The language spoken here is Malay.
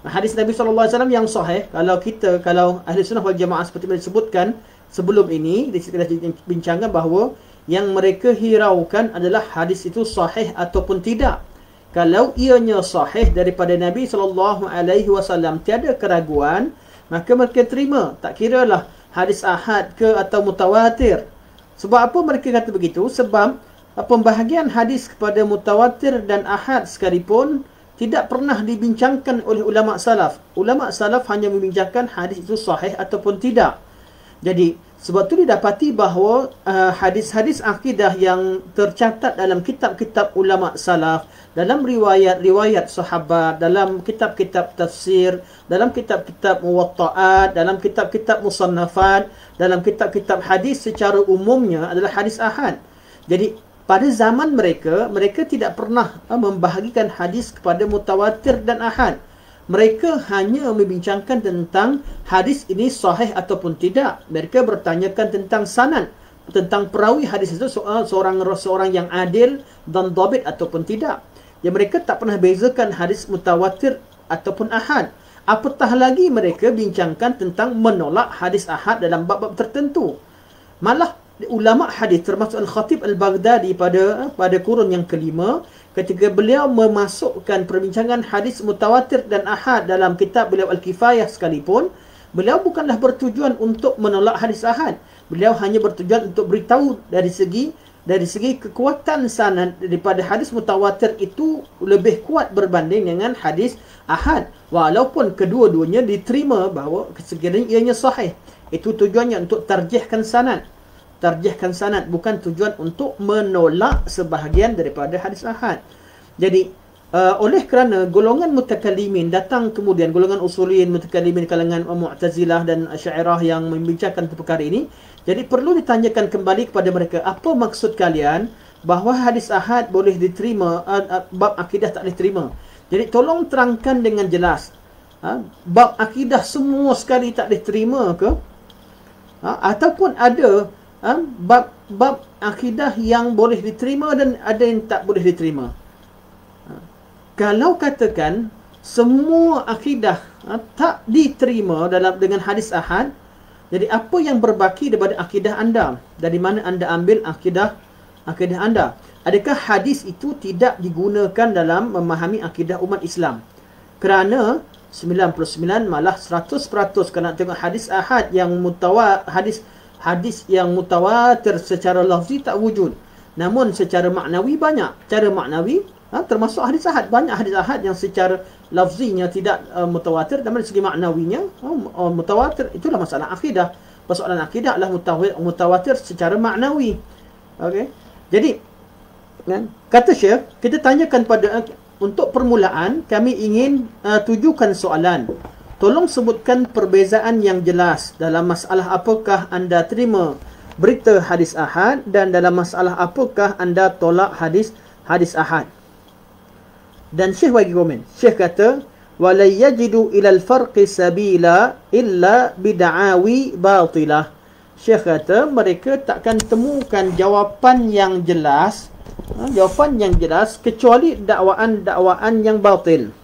Hadis Nabi SAW yang sahih, kalau ahli sunnah wal jamaah seperti yang disebutkan sebelum ini, kita bincangkan bahawa yang mereka hiraukan adalah hadis itu sahih ataupun tidak. Kalau ianya sahih daripada Nabi SAW, tiada keraguan, maka mereka terima. Tak kiralah hadis ahad ke atau mutawatir. Sebab apa mereka kata begitu? Sebab pembahagian hadis kepada mutawatir dan ahad sekalipun tidak pernah dibincangkan oleh ulama salaf. Ulama salaf hanya membincangkan hadis itu sahih ataupun tidak. Jadi sebab tu didapati bahawa hadis-hadis akidah yang tercatat dalam kitab-kitab ulama salaf, dalam riwayat-riwayat sahabat, dalam kitab-kitab tafsir, dalam kitab-kitab muwatta'at, dalam kitab-kitab musannafat, dalam kitab-kitab hadis secara umumnya adalah hadis ahad. Jadi pada zaman mereka tidak pernah membahagikan hadis kepada mutawatir dan ahad. Mereka hanya membincangkan tentang hadis ini sahih ataupun tidak. Mereka bertanyakan tentang sanad, tentang perawi hadis itu seorang yang adil dan dhabit ataupun tidak. Yang mereka tak pernah bezakan hadis mutawatir ataupun ahad. Apatah lagi mereka bincangkan tentang menolak hadis ahad dalam bab-bab tertentu. Malah ulama hadis termasuk Al-Khatib Al-Baghdadi pada kurun yang kelima, ketika beliau memasukkan perbincangan hadis mutawatir dan ahad dalam kitab beliau Al-Kifayah sekalipun, beliau bukanlah bertujuan untuk menolak hadis ahad. Beliau hanya bertujuan untuk beritahu dari segi kekuatan sanad daripada hadis mutawatir itu lebih kuat berbanding dengan hadis ahad, walaupun kedua-duanya diterima bahawa sekiranya ianya sahih. Itu tujuannya untuk tarjihkan sanad, bukan tujuan untuk menolak sebahagian daripada hadis ahad. Jadi oleh kerana golongan mutakallimin datang kemudian, golongan usuliyin mutakallimin kalangan Mu'tazilah dan Asy'ariyah yang membincangkan perkara ini, jadi perlu ditanyakan kembali kepada mereka, apa maksud kalian bahawa hadis ahad boleh diterima, bab akidah tak boleh terima? Jadi tolong terangkan dengan jelas. Bab akidah semua sekali tak boleh terima ke? Ataupun ada bab akidah yang boleh diterima dan ada yang tak boleh diterima. Kalau katakan semua akidah tak diterima dengan hadis ahad, jadi apa yang berbaki daripada akidah anda? Dari mana anda ambil akidah anda? Adakah hadis itu tidak digunakan dalam memahami akidah umat Islam? Kerana 99 malah 100% kalau nak tengok hadis ahad yang hadis yang mutawatir secara lafzi tak wujud, namun secara maknawi banyak. Cara maknawi termasuk hadis ahad, banyak hadis ahad yang secara lafzinya tidak mutawatir, namun dari segi maknawinya mutawatir. Itulah masalah akidah. Persoalan akidah adalah mutawatir secara maknawi. Okey. Jadi kata Syekh, kita tanyakan untuk permulaan kami ingin tujukan soalan. Tolong sebutkan perbezaan yang jelas dalam masalah apakah anda terima berita hadis ahad dan dalam masalah apakah anda tolak hadis ahad. Dan Syekh bagi komen. Syekh kata, "Wala yajidu ilal farqi sabila illa bid'awi batilah." Syekh kata mereka takkan temukan jawapan yang jelas kecuali dakwaan-dakwaan yang batil.